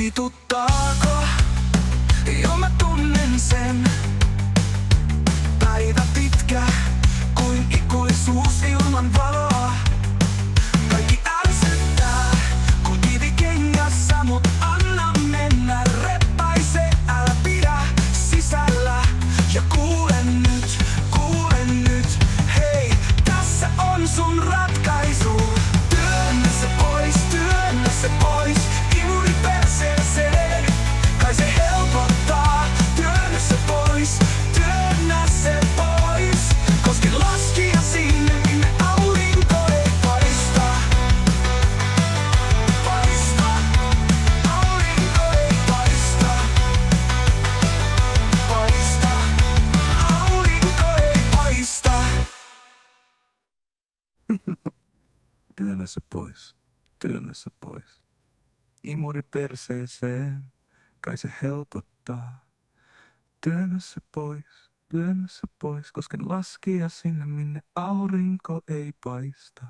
Vituttaako? Jo mä tunnen sen. Päivä pitkä kuin ikuisuus ilman valoa. Kaikki ärsyttää kun kivikengässä, mut anna mennä. Repäise, älä pidä sisällä. Ja kuule nyt, hei, tässä on sun ratkaisu. Työnnä se pois, imuri perseeseen. Kai se helpottaa. Työnnä se pois, koske laskia sinne, minne aurinko ei paista. Aurinko ei paista. Aurinko ei paista. Työnnä se pois. Imuri perseeseen, kai se helpottaa. Työnnä se pois, koske laskia sinne, minne aurinko ei paista.